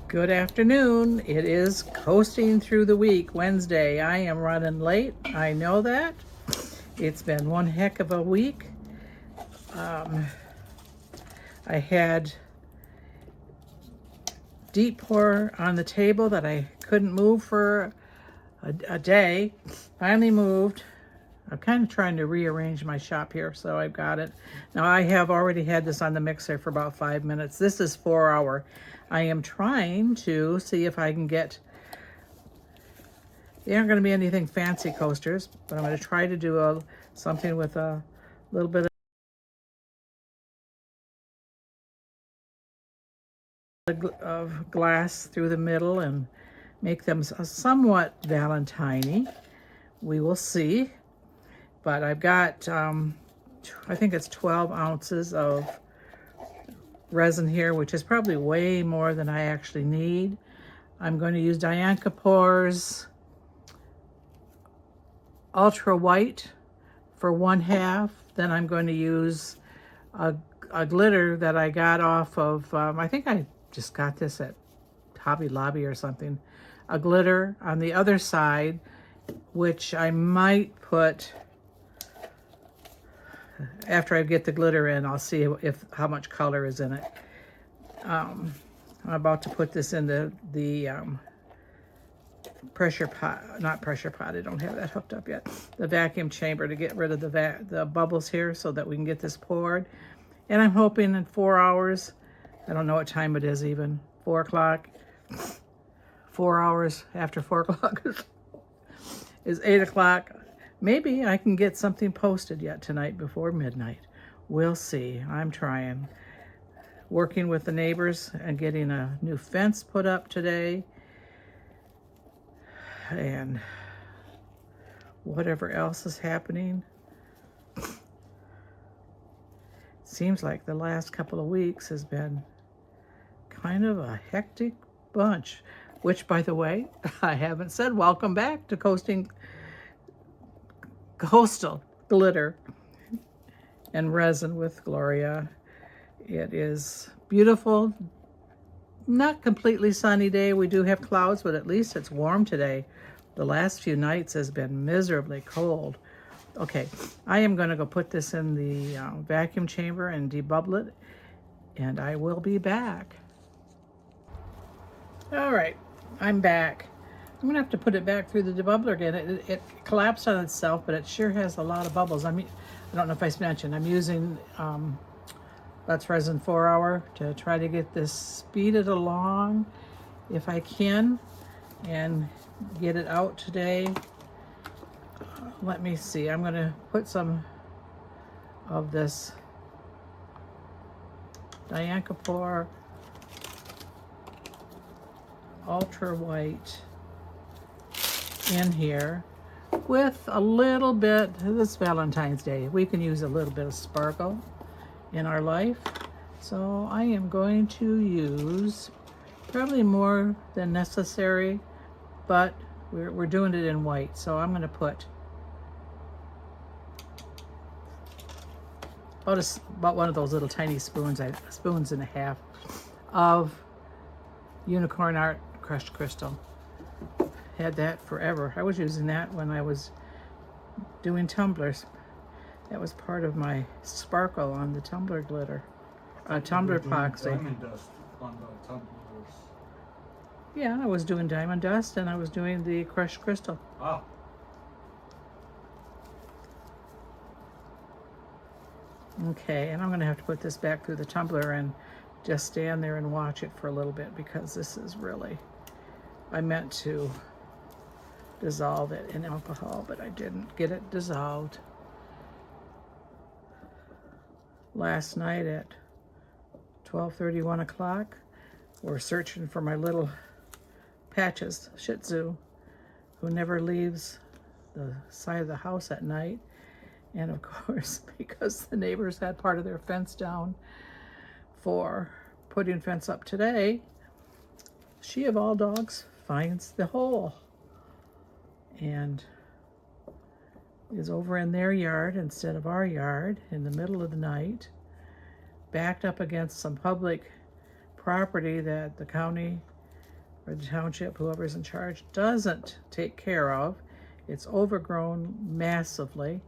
Good afternoon. It is coasting through the week, Wednesday. I am running late. I know that. It's been one heck of a week. I had deep pour on the table that I couldn't move for a day. Finally moved. I'm kind of trying to rearrange my shop here, so I've got it. Now I have already had this on the mixer for about 5 minutes. This is 4 hour. I am trying to see if I can get, they aren't going to be anything fancy coasters, but I'm going to try to do something with a little bit of glass through the middle and make them somewhat Valentine-y. We will see. But I've got, I think it's 12 ounces of resin here, which is probably way more than I actually need. I'm going to use Dianka pours ultra white for 1/2. Then I'm going to use a glitter that I got off of, I think I just got this at Hobby Lobby or something. A glitter on the other side, which I might put, after I get the glitter in, I'll see if how much color is in it. I'm about to put this in the pressure pot, not pressure pot, I don't have that hooked up yet, the vacuum chamber to get rid of the bubbles here so that we can get this poured. And I'm hoping in 4 hours, I don't know what time it is even, 4 o'clock, 4 hours after 4 o'clock is 8 o'clock. Maybe I can get something posted yet tonight before midnight. We'll see. I'm trying. Working with the neighbors and getting a new fence put up today. And whatever else is happening. Seems like the last couple of weeks has been kind of a hectic bunch. Which, by the way, I haven't said welcome back to Coastal Glitter and Resin with Gloria. It is beautiful. Not completely sunny day. We do have clouds, but at least it's warm today. The last few nights has been miserably cold. Okay, I am going to go put this in the vacuum chamber and debubble it, and I will be back. All right, I'm back. I'm gonna have to put it back through the debubbler again. It collapsed on itself, but it sure has a lot of bubbles. I mean, I don't know if I mentioned, I'm using that's Resin 4 hour to try to get this speeded along if I can and get it out today. Let me see, I'm gonna put some of this Dianka pour ultra white in here with a little bit, this Valentine's Day, we can use a little bit of sparkle in our life. So I am going to use probably more than necessary, but we're doing it in white. So I'm going to put about one of those little tiny spoons, spoons and a half of Unicorn Art crushed crystal. Had that forever. I was using that when I was doing tumblers. That was part of my sparkle on the tumbler glitter. Tumbler epoxy. Diamond dust on the tumblers. Yeah, I was doing diamond dust and I was doing the crushed crystal. Wow. Okay, and I'm going to have to put this back through the tumbler and just stand there and watch it for a little bit, because this is really, I meant to dissolve it in alcohol, but I didn't get it dissolved. Last night at 12:30, 1 o'clock, we're searching for my little Patches Shih Tzu, who never leaves the side of the house at night. And of course, because the neighbors had part of their fence down for putting fence up today, she of all dogs finds the hole and is over in their yard instead of our yard in the middle of the night, backed up against some public property that the county or the township, whoever's in charge, doesn't take care of. It's overgrown massively.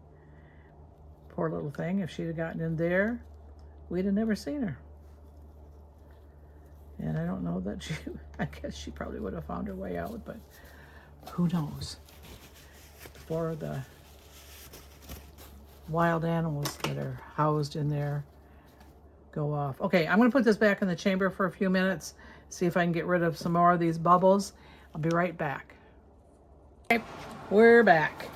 Poor little thing. If she'd have gotten in there, we'd have never seen her. And I don't know that she, I guess she probably would have found her way out, but who knows? For the wild animals that are housed in there go off. Okay, I'm gonna put this back in the chamber for a few minutes, see if I can get rid of some more of these bubbles. I'll be right back. Okay, we're back.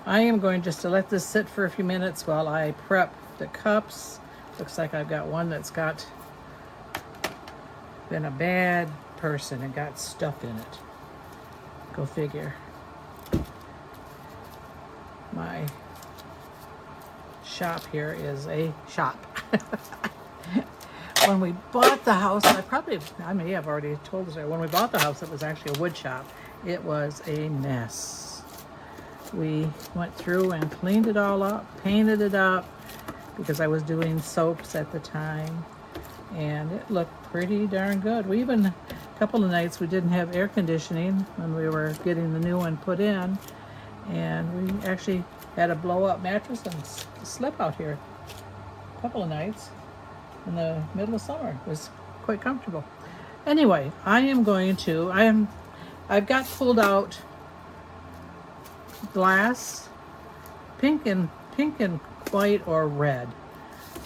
I am going just to let this sit for a few minutes while I prep the cups. Looks like I've got one that's been a bad person and got stuff in it. Go figure. My shop here is a shop. When we bought the house, I may have already told this, when we bought the house, it was actually a wood shop. It was a mess. We went through and cleaned it all up, painted it up, because I was doing soaps at the time, and it looked pretty darn good. We even, a couple of nights, we didn't have air conditioning when we were getting the new one put in, and we actually had a blow-up mattress and slept out here a couple of nights in the middle of summer. It was quite comfortable. Anyway, I've got pulled out glass, pink and white or red.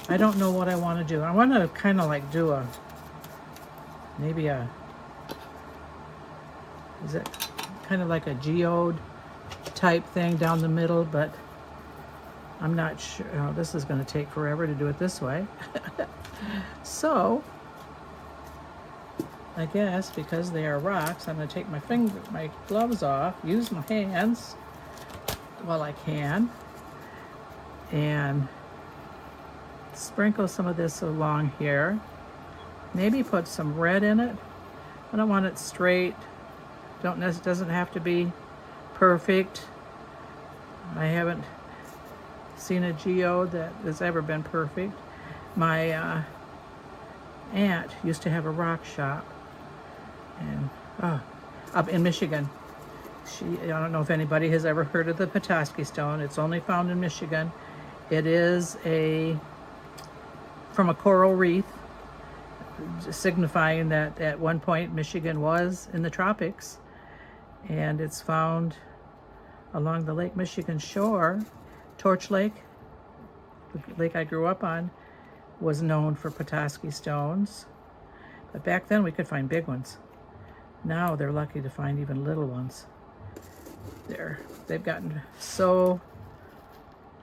I don't know what I want to do. I want to kind of like do is it kind of like a geode type thing down the middle, but I'm not sure. Oh, this is going to take forever to do it this way. So I guess because they are rocks, I'm going to take my gloves off, use my hands while I can, and sprinkle some of this along here. Maybe put some red in it. I don't want it straight. It doesn't have to be perfect. I haven't seen a geode that has ever been perfect. My aunt used to have a rock shop, and up in Michigan. I don't know if anybody has ever heard of the Petoskey stone. It's only found in Michigan. It is from a coral reef, signifying that at one point Michigan was in the tropics, and it's found along the Lake Michigan shore. Torch Lake, the lake I grew up on, was known for Petoskey stones, but back then we could find big ones. Now they're lucky to find even little ones. They've gotten so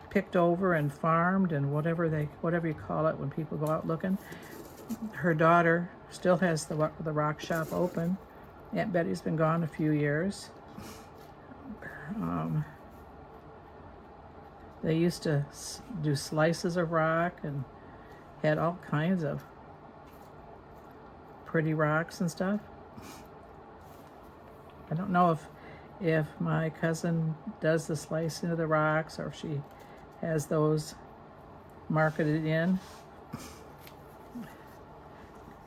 picked over and farmed and whatever you call it when people go out looking. Her daughter still has the rock shop open. Aunt Betty's been gone a few years. They used to do slices of rock and had all kinds of pretty rocks and stuff. I don't know if my cousin does the slicing of the rocks or if she has those marketed in.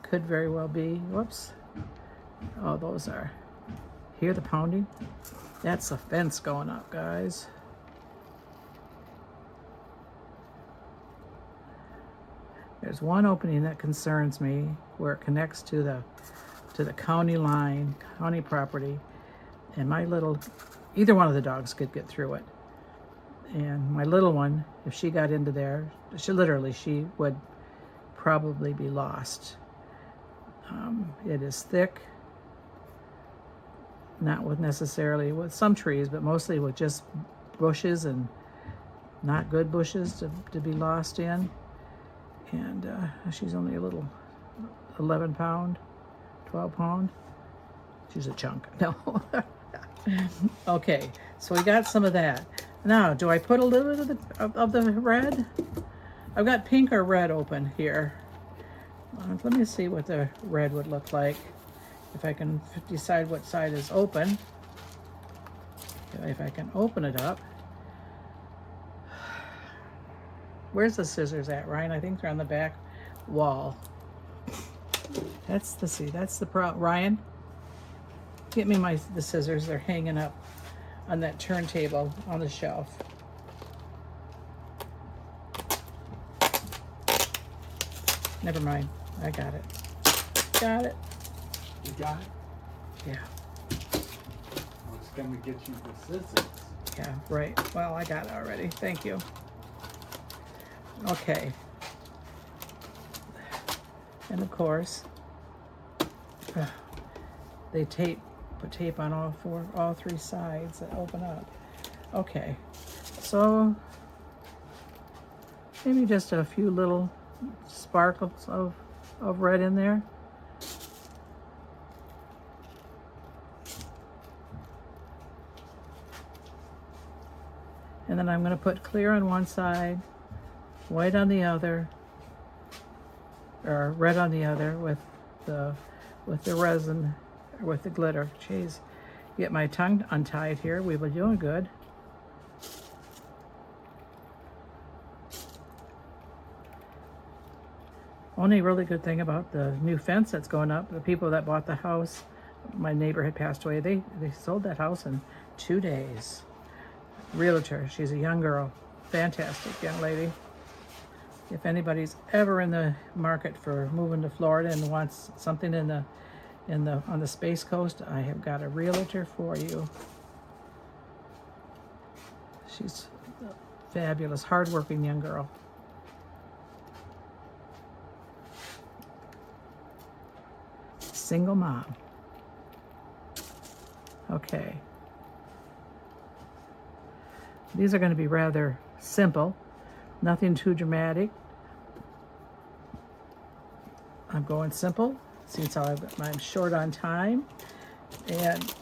Could very well be. Whoops. Oh, those are. Hear the pounding? That's a fence going up, guys. There's one opening that concerns me where it connects to the county line, county property, and either one of the dogs could get through it. And my little one, if she got into there, she would probably be lost. It is thick, not with some trees, but mostly with just bushes and not good bushes to be lost in. And she's only a little 11 pound, 12 pound. She's a chunk. No. Okay, so we got some of that. Now, do I put a little bit of the red? I've got pink or red open here. Let me see what the red would look like if I can decide what side is open. If I can open it up. Where's the scissors at, Ryan? I think they're on the back wall. That's the problem. Ryan, get me the scissors. They're hanging up on that turntable on the shelf. Never mind. I got it. Got it. You got it? Yeah. I was gonna get you the scissors. Yeah, right. Well, I got it already. Thank you. Okay. And of course, they put tape on all three sides that open up. Okay. So maybe just a few little sparkles of red in there. And then I'm going to put clear on one side, white on the other, or red on the other with the resin, or with the glitter. Jeez, get my tongue untied here. We were doing good. Only really good thing about the new fence that's going up, the people that bought the house, my neighbor had passed away, they sold that house in 2 days. Realtor, she's a young girl, fantastic young lady. If anybody's ever in the market for moving to Florida and wants something on the Space Coast, I have got a realtor for you. She's a fabulous, hardworking young girl. Single mom. Okay. These are going to be rather simple, nothing too dramatic. I'm going simple since I'm short on time, and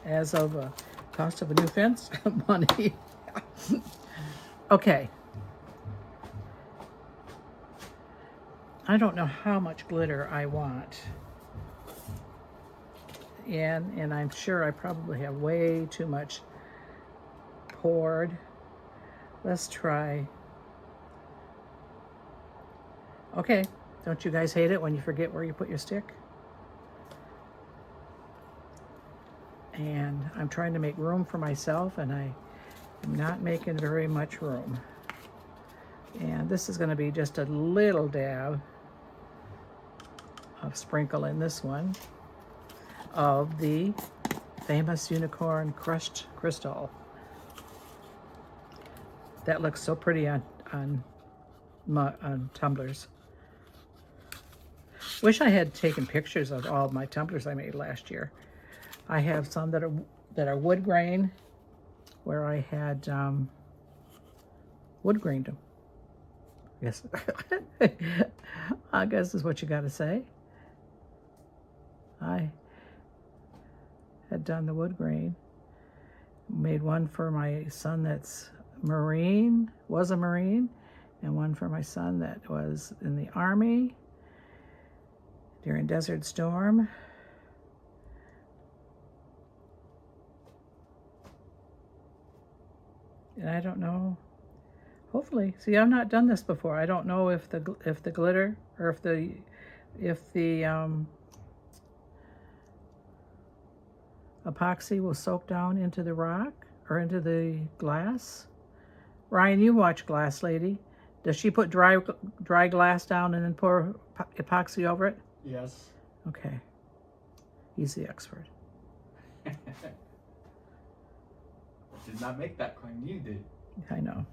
as of a cost of a new fence, money. Okay. I don't know how much glitter I want. And I'm sure I probably have way too much poured. Let's try. Okay, don't you guys hate it when you forget where you put your stick? And I'm trying to make room for myself, and I am not making very much room. And this is going to be just a little dab of sprinkle in this one of the famous unicorn crushed crystal. That looks so pretty on tumblers. Wish I had taken pictures of all my tumblers I made last year. I have some that are wood grain, where I had wood grained them. Yes, I guess is what you got to say. I had done the wood grain. Made one for my son that's was a Marine, and one for my son that was in the Army during Desert Storm. And I don't know, hopefully, see, I've not done this before. I don't know if the glitter, or if the epoxy will soak down into the rock or into the glass. Ryan, you watch Glass Lady. Does she put dry glass down and then pour epoxy over it? Yes. Okay. He's the expert. I did not make that claim, you did. I know.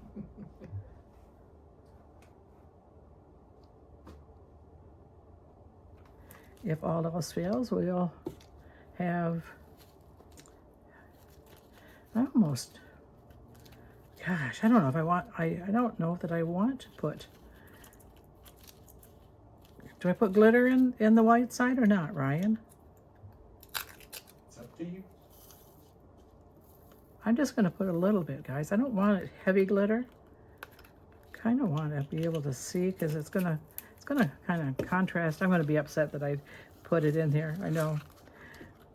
If all else fails, we'll have gosh, I don't know if I want, I don't know that I want to put, do I put glitter in the white side or not, Ryan? It's up to you. I'm just going to put a little bit, guys. I don't want it heavy glitter. Kind of want to be able to see, because it's gonna kind of contrast. I'm going to be upset that I put it in here. I know.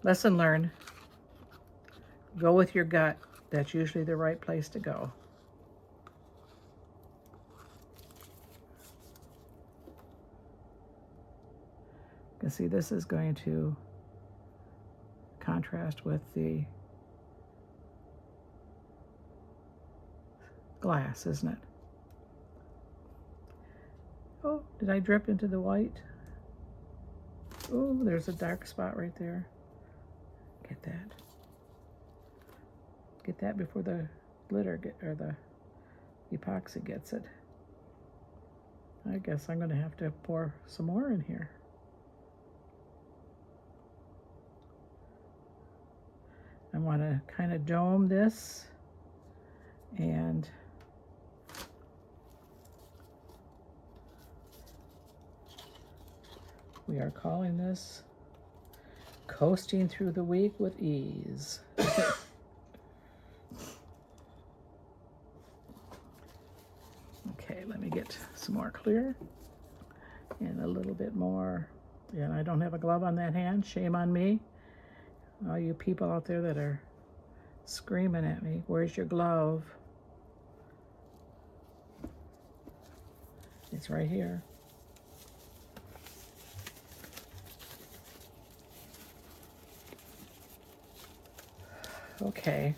Lesson learned. Go with your gut. That's usually the right place to go. You can see this is going to contrast with the glass, isn't it? Oh, did I drip into the white? Oh, there's a dark spot right there. Get that. Get that before the glitter or the epoxy gets it. I guess I'm going to have to pour some more in here. I want to kind of dome this, and we are calling this Coasting Through the Week with Ease. Okay, let me get some more clear and a little bit more. Yeah, and I don't have a glove on that hand. Shame on me. All you people out there that are screaming at me, where's your glove? It's right here. Okay,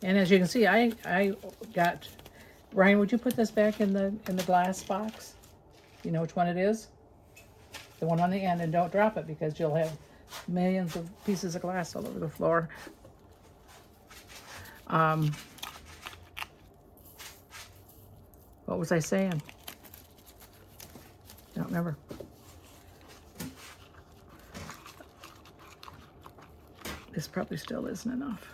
and as you can see, I got, Ryan, would you put this back in the glass box? You know which one it is? The one on the end, and don't drop it because you'll have millions of pieces of glass all over the floor. What was I saying? I don't remember. This probably still isn't enough.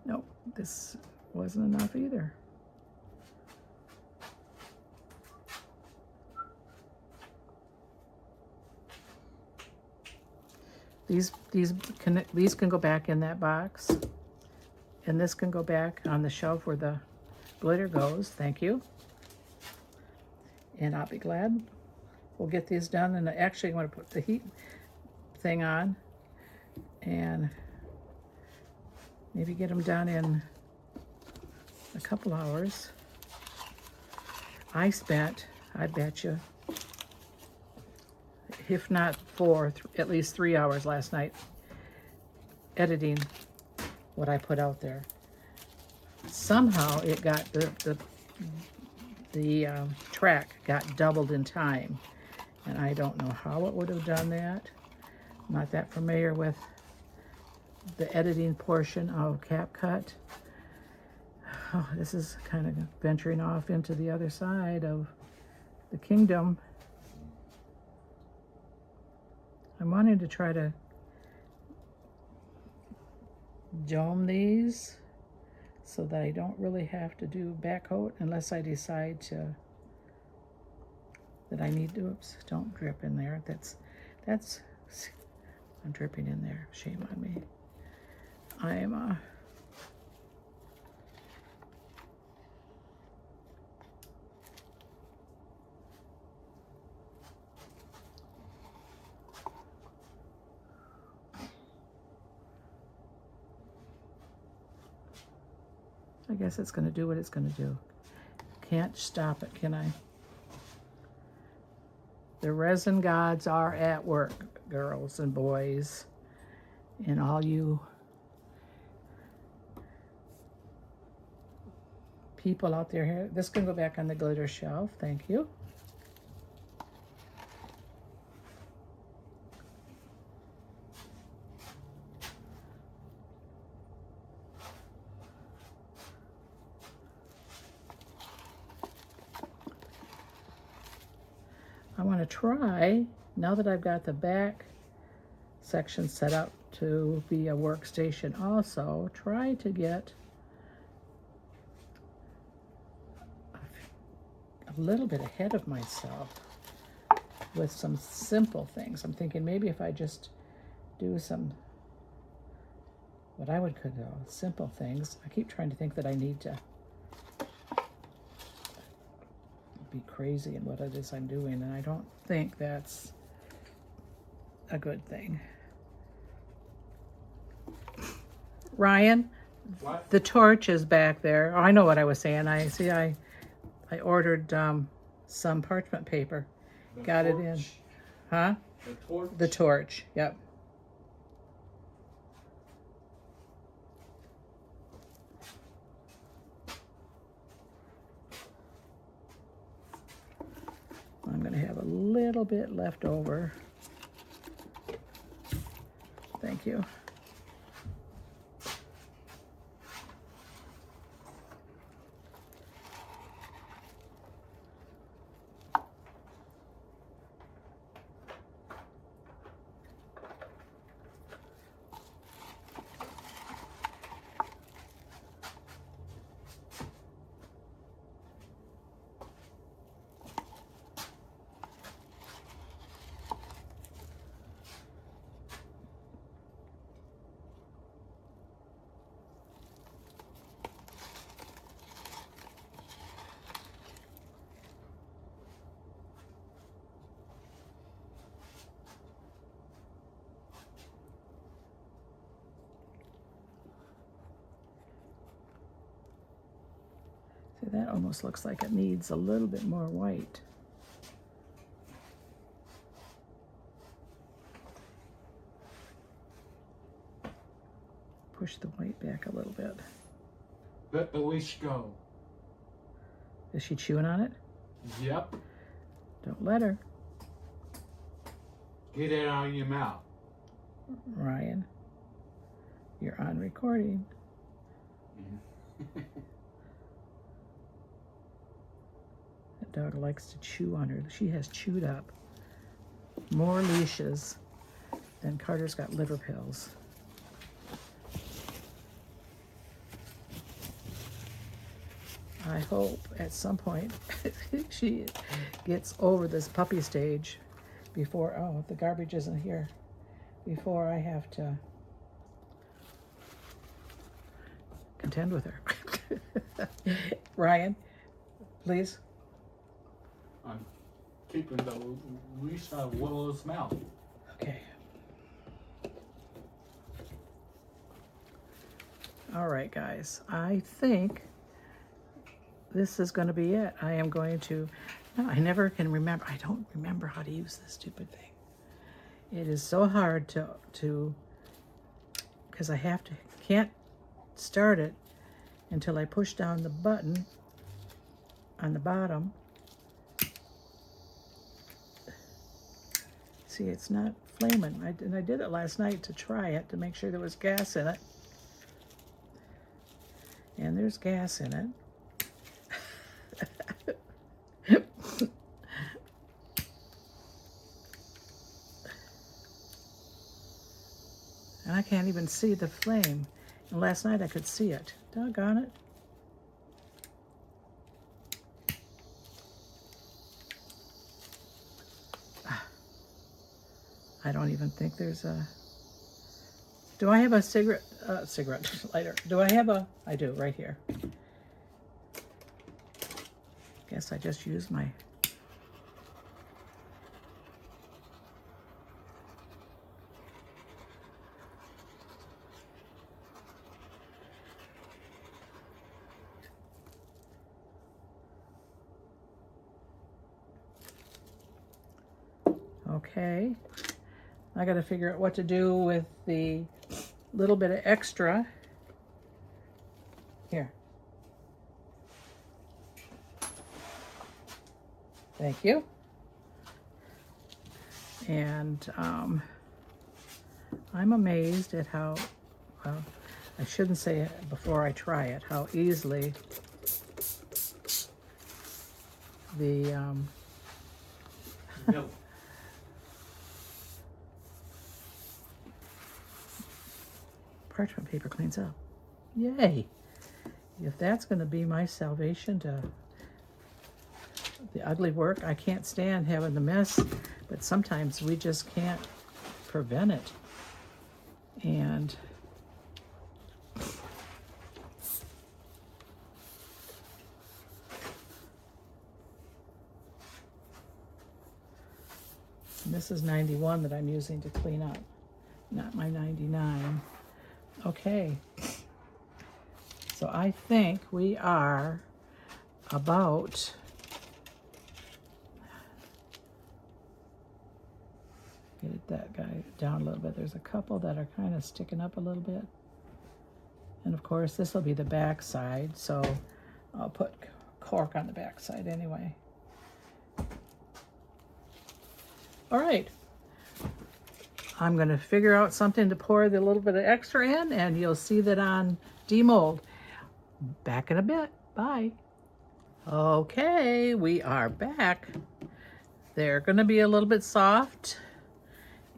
Nope, this wasn't enough either. These can go back in that box, and this can go back on the shelf where the glitter goes. Thank you. And I'll be glad. We'll get these done, and actually I want to put the heat thing on and maybe get them done in a couple hours. I spent, I bet you, if not at least 3 hours last night editing what I put out there. Somehow it got the track got doubled in time, and I don't know how it would have done that. I'm not that familiar with the editing portion of CapCut. Oh, this is kind of venturing off into the other side of the kingdom. I'm wanting to try to dome these so that I don't really have to do back coat unless I decide that I need to. Oops, don't drip in there. That's I'm dripping in there. Shame on me. I'm I guess it's going to do what it's going to do. Can't stop it, can I? The resin gods are at work, girls and boys, and all you people out there here. This can go back on the glitter shelf. Thank you. I want to try, now that I've got the back section set up to be a workstation also, try to get a little bit ahead of myself with some simple things. I'm thinking maybe if I just do some, what I would call simple things. I keep trying to think that I need to be crazy in what it is I'm doing, and I don't think that's a good thing. Ryan, What? the torch is back there. Oh, I know what I was saying. I ordered some parchment paper. The Got it torch? in. Huh? The torch? The torch. Yep. I'm going to have a little bit left over. Thank you. See, that almost looks like it needs a little bit more white. Push the white back a little bit. Let the leash go. Is she chewing on it? Yep. Don't let her. Get it out of your mouth. Ryan, you're on recording. That dog likes to chew on her. She has chewed up more leashes than Carter's got liver pills. I hope at some point she gets over this puppy stage before, oh, the garbage isn't here, before I have to contend with her. Ryan, please. I'm keeping the leash out of Willow's mouth. Okay. All right, guys. I think this is going to be it. I am going to, no, I never can remember. I don't remember how to use this stupid thing. It is so hard to, because I can't start it until I push down the button on the bottom. See, it's not flaming. And I did it last night to try it to make sure there was gas in it. And there's gas in it. And I can't even see the flame. And last night I could see it. Doggone it. I don't even think there's a... Do I have a cigarette lighter? Do I have a... I do, right here. Guess I just used my... Okay. I got to figure out what to do with the little bit of extra. Here. Thank you. And I'm amazed at how, well, I shouldn't say it before I try it, how easily the No. parchment paper cleans up. Yay! If that's going to be my salvation to the ugly work, I can't stand having the mess, but sometimes we just can't prevent it. And this is 91 that I'm using to clean up, not my 99. Okay. So I think we are about get that guy down a little bit. There's a couple that are kind of sticking up a little bit. And of course, this will be the back side, so I'll put cork on the back side anyway. All right. I'm going to figure out something to pour the little bit of extra in, and you'll see that on demold. Back in a bit. Bye. Okay, we are back. They're going to be a little bit soft.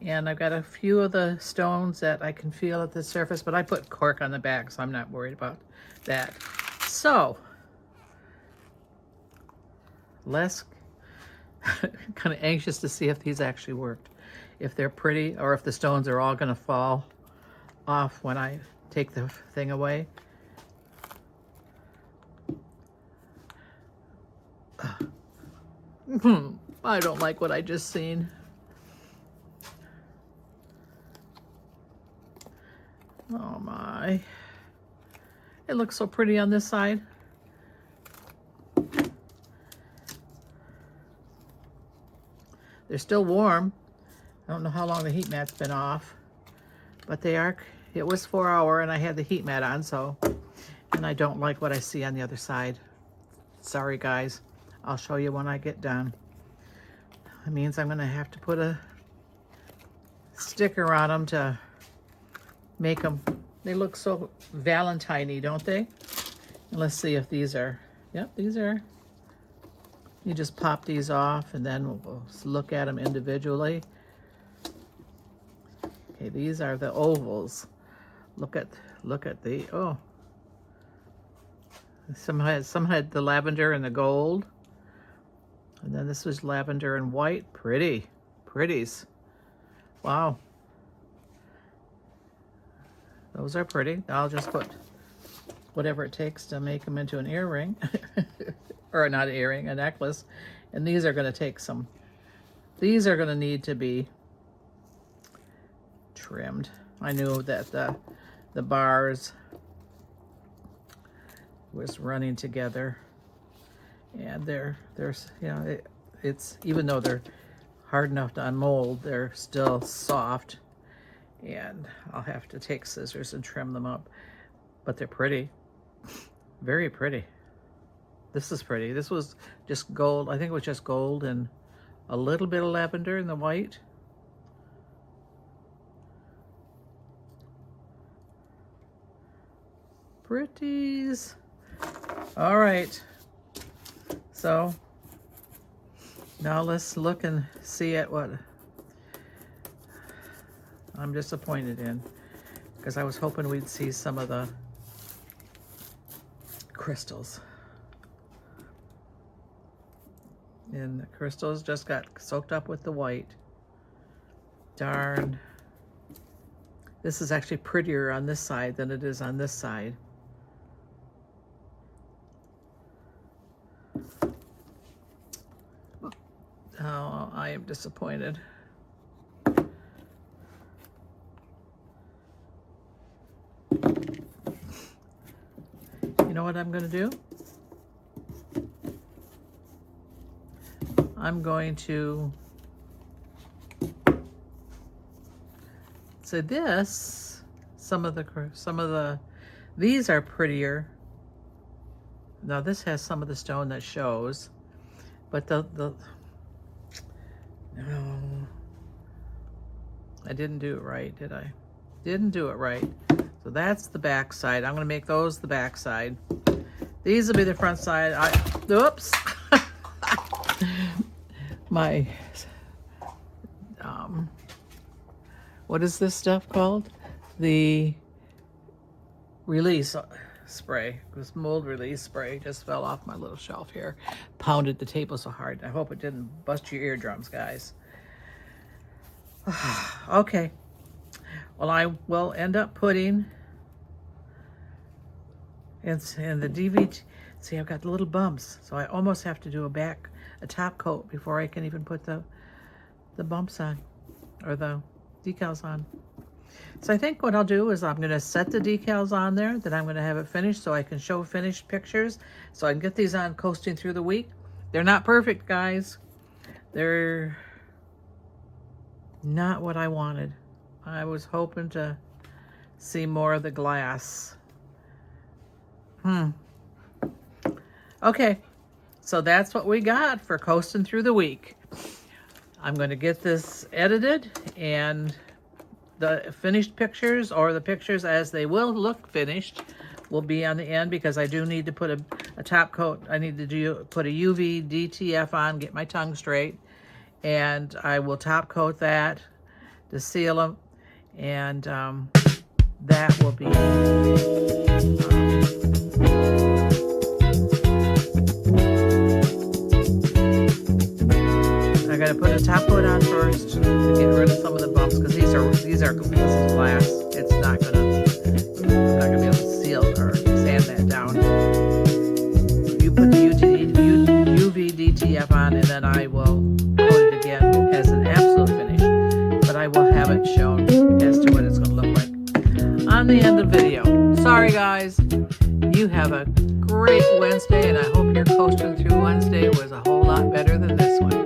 And I've got a few of the stones that I can feel at the surface, but I put cork on the back, so I'm not worried about that. So, less kind of anxious to see if these actually worked. If they're pretty, or if the stones are all going to fall off when I take the thing away. I don't like what I just seen. Oh my. It looks so pretty on this side. They're still warm. I don't know how long the heat mat's been off, but they are, it was 4 hour and I had the heat mat on, so, and I don't like what I see on the other side. Sorry guys, I'll show you when I get done. It means I'm gonna have to put a sticker on them to make them, they look so Valentine-y, don't they? And let's see if these are, yep, these are, you just pop these off and then we'll look at them individually. Okay, these are the ovals. Look at the, oh. Some had the lavender and the gold. And then this was lavender and white. Pretty, pretties. Wow. Those are pretty. I'll just put whatever it takes to make them into an earring. Or not an earring, a necklace. And these are going to take some, these are going to need to be trimmed. I knew that the bars was running together, and there's you know, it's even though they're hard enough to unmold, they're still soft, and I'll have to take scissors and trim them up. But they're pretty, very pretty. This is pretty. This was just gold. I think it was just gold and a little bit of lavender in the white. Pretties. All right. So now let's look and see at what I'm disappointed in, because I was hoping we'd see some of the crystals. And the crystals just got soaked up with the white. Darn. This is actually prettier on this side than it is on this side. Oh, I am disappointed. You know what I'm going to do? I'm going to say this, some of the, these are prettier. Now this has some of the stone that shows, but no, I didn't do it right, did I? Didn't do it right. So that's the back side. I'm gonna make those the back side. These will be the front side. Oops. My, what is this stuff called? The release spray. This mold release spray just fell off my little shelf here. Pounded the table so hard. I hope it didn't bust your eardrums, guys. Okay. Well, I will end up putting in the DVD. See, I've got the little bumps, so I almost have to do a top coat before I can even put the bumps on, or the decals on. So I think what I'll do is I'm going to set the decals on there, then I'm going to have it finished so I can show finished pictures, so I can get these on coasting through the week. They're not perfect, guys. They're not what I wanted. I was hoping to see more of the glass. Okay, so that's what we got for coasting through the week. I'm going to get this edited, and the finished pictures, or the pictures as they will look finished, will be on the end, because I do need to put a top coat. I need to put a UV DTF on, get my tongue straight, and I will top coat that to seal them, and that will be I gotta put a top coat on first to get rid of some of the bumps, because this is glass. It's not gonna be able to seal or sand that down. You put the UV DTF on, and then I will coat it again as an absolute finish, but I will have it shown as to what it's gonna look like on the end of the video. Sorry guys, you have a great Wednesday, and I hope your coasting through Wednesday was a whole lot better than this one.